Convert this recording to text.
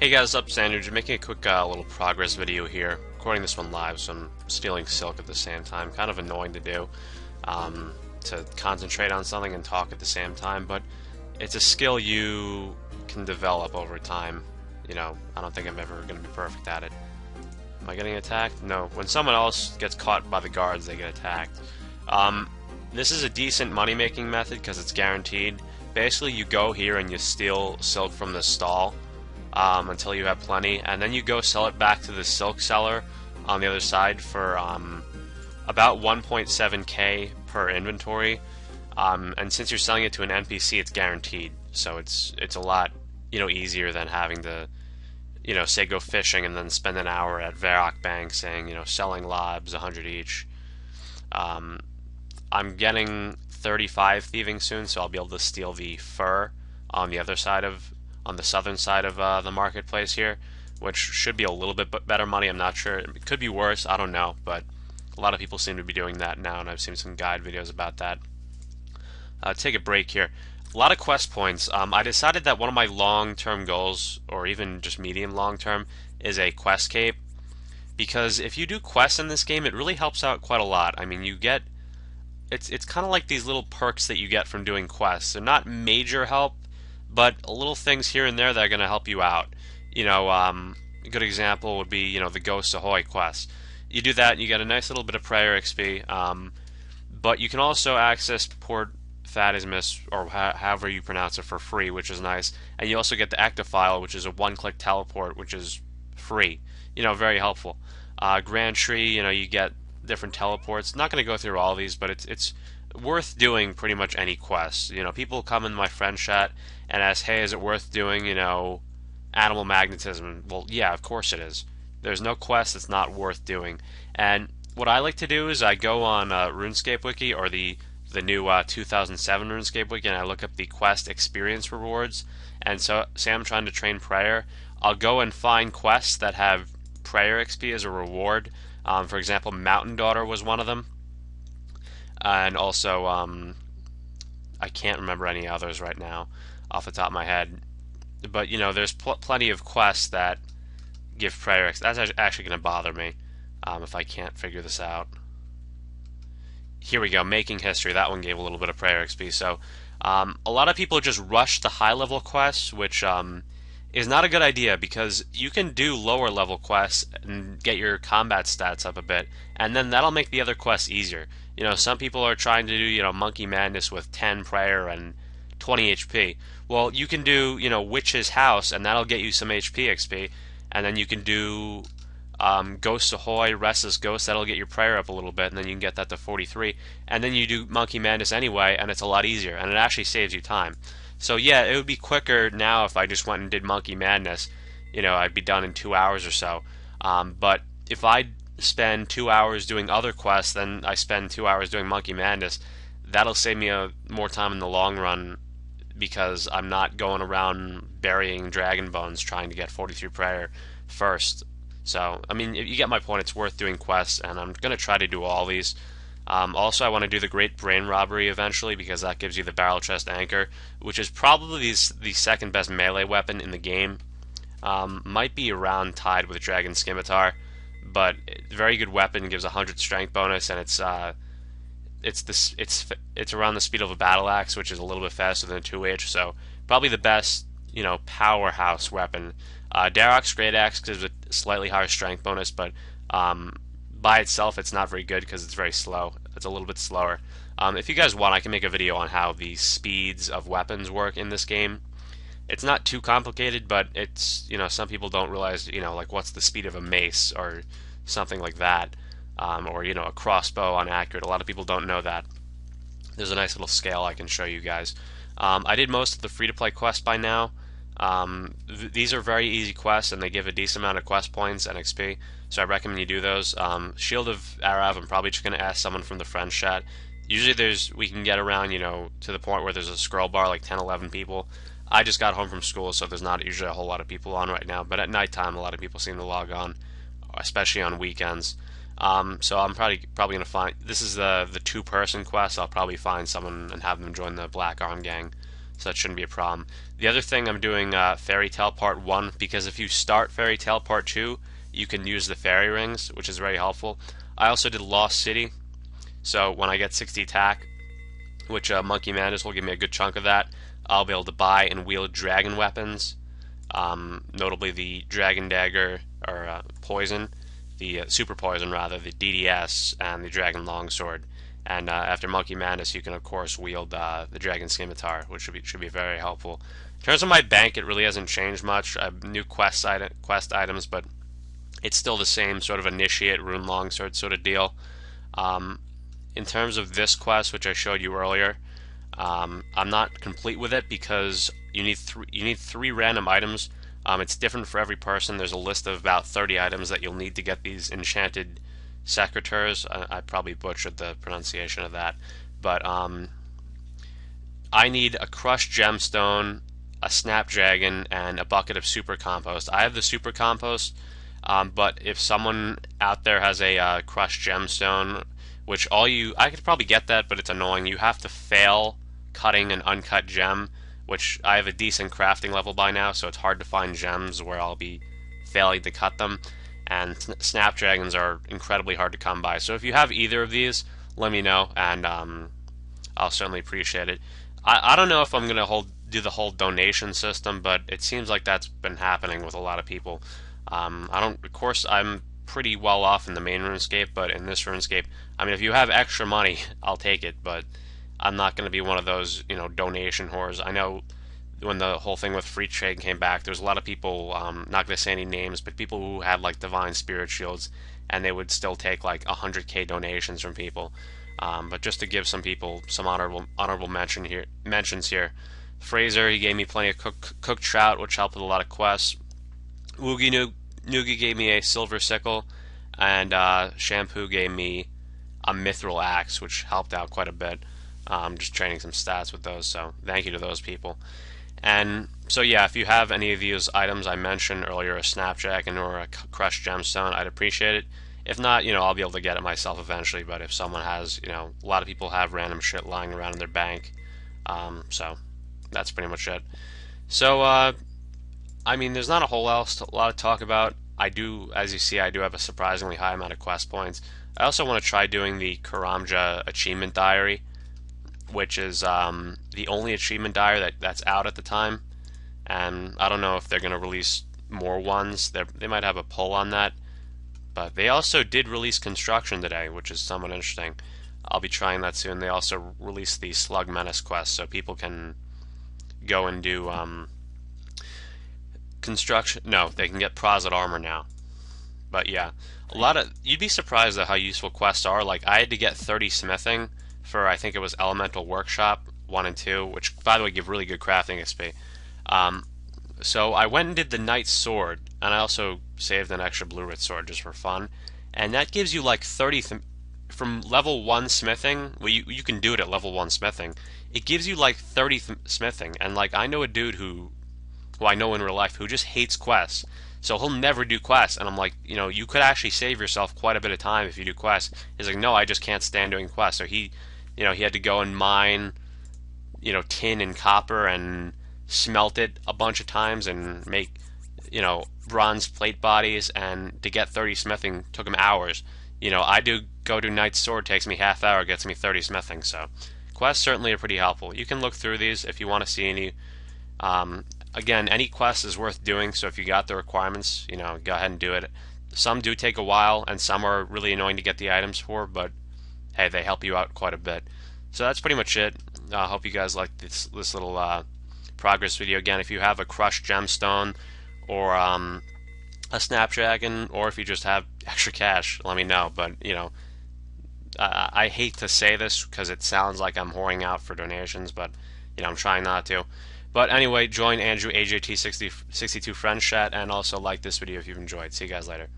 Hey guys, up Sanders. Making a quick little progress video here. Recording this one live, so I'm stealing silk at the same time. Kind of annoying to do, to concentrate on something and talk at the same time, but it's a skill you can develop over time. You know, I don't think I'm ever going to be perfect at it. Am I getting attacked? No. When someone else gets caught by the guards, they get attacked. This is a decent money-making method because it's guaranteed. Basically, you go here and you steal silk from the stall until you have plenty, and then you go sell it back to the silk seller on the other side for about 1.7k per inventory. And since you're selling it to an NPC, it's guaranteed, so it's a lot easier than having to say go fishing and then spend an hour at Varrock Bank saying selling lobs 100 each. I'm getting 35 thieving soon, so I'll be able to steal the fur on the other side on the southern side of the marketplace here, which should be a little bit better money. I'm not sure. It could be worse. I don't know, but a lot of people seem to be doing that now, and I've seen some guide videos about that. Take a break here. A lot of quest points. I decided that one of my long-term goals, or even just medium long-term, is a quest cape, because if you do quests in this game, it really helps out quite a lot. I mean, you get it's kind of like these little perks that you get from doing quests. They're not major help, but little things here and there that are going to help you out. A good example would be the Ghost Ahoy quest. You do that and you get a nice little bit of prayer XP, but you can also access Port Fatismus, or however you pronounce it, for free, which is nice. And you also get the Ectophile, which is a one-click teleport, which is free. Very helpful. Grand Tree, you get different teleports. Not going to go through all these, but it's worth doing pretty much any quest. People come in my friend chat and ask, hey, is it worth doing, animal magnetism? Well, yeah, of course it is. There's no quest that's not worth doing. And what I like to do is I go on RuneScape Wiki, or the new 2007 RuneScape Wiki, and I look up the quest experience rewards. And so, say I'm trying to train prayer, I'll go and find quests that have prayer XP as a reward. For example, Mountain Daughter was one of them. And also, I can't remember any others right now off the top of my head. But, there's plenty of quests that give prayer XP. That's actually going to bother me if I can't figure this out. Here we go, Making History. That one gave a little bit of prayer XP. So, a lot of people just rush to high-level quests, which is not a good idea, because you can do lower-level quests and get your combat stats up a bit, and then that'll make the other quests easier. Some people are trying to do, Monkey Madness with 10 prayer and 20 HP. Well, you can do, Witch's House, and that'll get you some HP XP, and then you can do Ghost Ahoy, Restless Ghost, that'll get your prayer up a little bit, and then you can get that to 43, and then you do Monkey Madness anyway, and it's a lot easier, and it actually saves you time. So yeah, it would be quicker now if I just went and did Monkey Madness. I'd be done in 2 hours or so. But if I spend 2 hours doing other quests, then I spend 2 hours doing Monkey Madness, that'll save me more time in the long run, because I'm not going around burying dragon bones trying to get 43 prayer first. So, I mean, you get my point. It's worth doing quests, and I'm going to try to do all these. Also, I want to do the Great Brain Robbery eventually, because that gives you the Barrel Chest Anchor, which is probably the second best melee weapon in the game. Might be around tied with Dragon Scimitar, but very good weapon, gives 100 strength bonus, and it's around the speed of a battle axe, which is a little bit faster than a 2H. So probably the best powerhouse weapon. Darok's Great Axe gives a slightly higher strength bonus, but by itself it's not very good because it's very slow. It's a little bit slower. If you guys want, I can make a video on how the speeds of weapons work in this game. It's not too complicated, but it's, some people don't realize, like what's the speed of a mace or something like that, or a crossbow on accurate. A lot of people don't know that. There's a nice little scale I can show you guys. I did most of the free-to-play quests by now. These are very easy quests, and they give a decent amount of quest points and XP, so I recommend you do those. Shield of Arav, I'm probably just going to ask someone from the friends chat. Usually we can get around, to the point where there's a scroll bar, like 10, 11 people. I just got home from school, so there's not usually a whole lot of people on right now, but at nighttime a lot of people seem to log on, especially on weekends. So I'm probably going to find, this is the two-person quest. I'll probably find someone and have them join the Black Arm Gang. so that shouldn't be a problem. The other thing, I'm doing Fairy Tale Part 1, because if you start Fairy Tale Part 2, you can use the fairy rings, which is very helpful. I also did Lost City, so when I get 60 attack, which Monkey Mantis will give me a good chunk of that, I'll be able to buy and wield dragon weapons, notably the Dragon Dagger, or Poison, the Super Poison rather, the DDS, and the Dragon Longsword. And after Monkey Madness, you can of course wield the Dragon Scimitar, which should be very helpful. In terms of my bank, it really hasn't changed much. I have new quest items, but it's still the same sort of initiate Rune Longsword sort of deal. In terms of this quest, which I showed you earlier, I'm not complete with it because you need three random items. It's different for every person. There's a list of about 30 items that you'll need to get these enchanted secretors. I probably butchered the pronunciation of that, but I need a crushed gemstone, a snapdragon, and a bucket of super compost. I have the super compost, but if someone out there has a crushed gemstone, which I could probably get that, but it's annoying. You have to fail cutting an uncut gem, which I have a decent crafting level by now, so it's hard to find gems where I'll be failing to cut them. And snapdragons are incredibly hard to come by. So if you have either of these, let me know, and I'll certainly appreciate it. I don't know if I'm gonna do the whole donation system, but it seems like that's been happening with a lot of people. Of course, I'm pretty well off in the main RuneScape, but in this RuneScape, I mean, if you have extra money, I'll take it, but I'm not going to be one of those, donation whores. I know when the whole thing with free trade came back, there was a lot of people, not going to say any names, but people who had like divine spirit shields, and they would still take like 100k donations from people. But just to give some people some honorable mentions here, Fraser, he gave me plenty of cooked trout, which helped with a lot of quests. Noogie gave me a silver sickle, and Shampoo gave me a mithril axe, which helped out quite a bit. Just training some stats with those, so thank you to those people. And so yeah, if you have any of these items I mentioned earlier, a snapdragon or a crushed gemstone, I'd appreciate it. If not, I'll be able to get it myself eventually, but if someone has, a lot of people have random shit lying around in their bank. So that's pretty much it. So, I mean, there's not a lot to talk about. As you see, I do have a surprisingly high amount of quest points. I also want to try doing the Karamja Achievement Diary, which is the only achievement diary that's out at the time. And I don't know if they're going to release more ones. They might have a poll on that. But they also did release Construction today, which is somewhat interesting. I'll be trying that soon. They also released the Slug Menace quest, so people can go and do construction. No, they can get Prosit armor now. But yeah, you'd be surprised at how useful quests are. Like, I had to get 30 smithing for, I think it was Elemental Workshop 1 and 2, which by the way give really good crafting XP. So I went and did the Knight's Sword, and I also saved an extra Blue Rit Sword just for fun, and that gives you like 30 from level 1 smithing. Well, you can do it at level 1 smithing. It gives you like 30 smithing, and like I know a dude who I know in real life who just hates quests, so he'll never do quests, and I'm like, you could actually save yourself quite a bit of time if you do quests. He's like, no, I just can't stand doing quests. So he had to go and mine, tin and copper and smelt it a bunch of times and make, bronze plate bodies, and to get 30 smithing took him hours. I do Knight's Sword, takes me half hour, gets me 30 smithing, so quests certainly are pretty helpful. You can look through these if you want to see any. Again, any quest is worth doing, so if you got the requirements, go ahead and do it. Some do take a while, and some are really annoying to get the items for, but hey, they help you out quite a bit. So that's pretty much it. I hope you guys liked this little progress video. Again, if you have a crushed gemstone or a snapdragon, or if you just have extra cash, let me know. But I hate to say this because it sounds like I'm whoring out for donations, but I'm trying not to. But anyway, join Andrew AJT62 Friends Chat, and also like this video if you've enjoyed. See you guys later.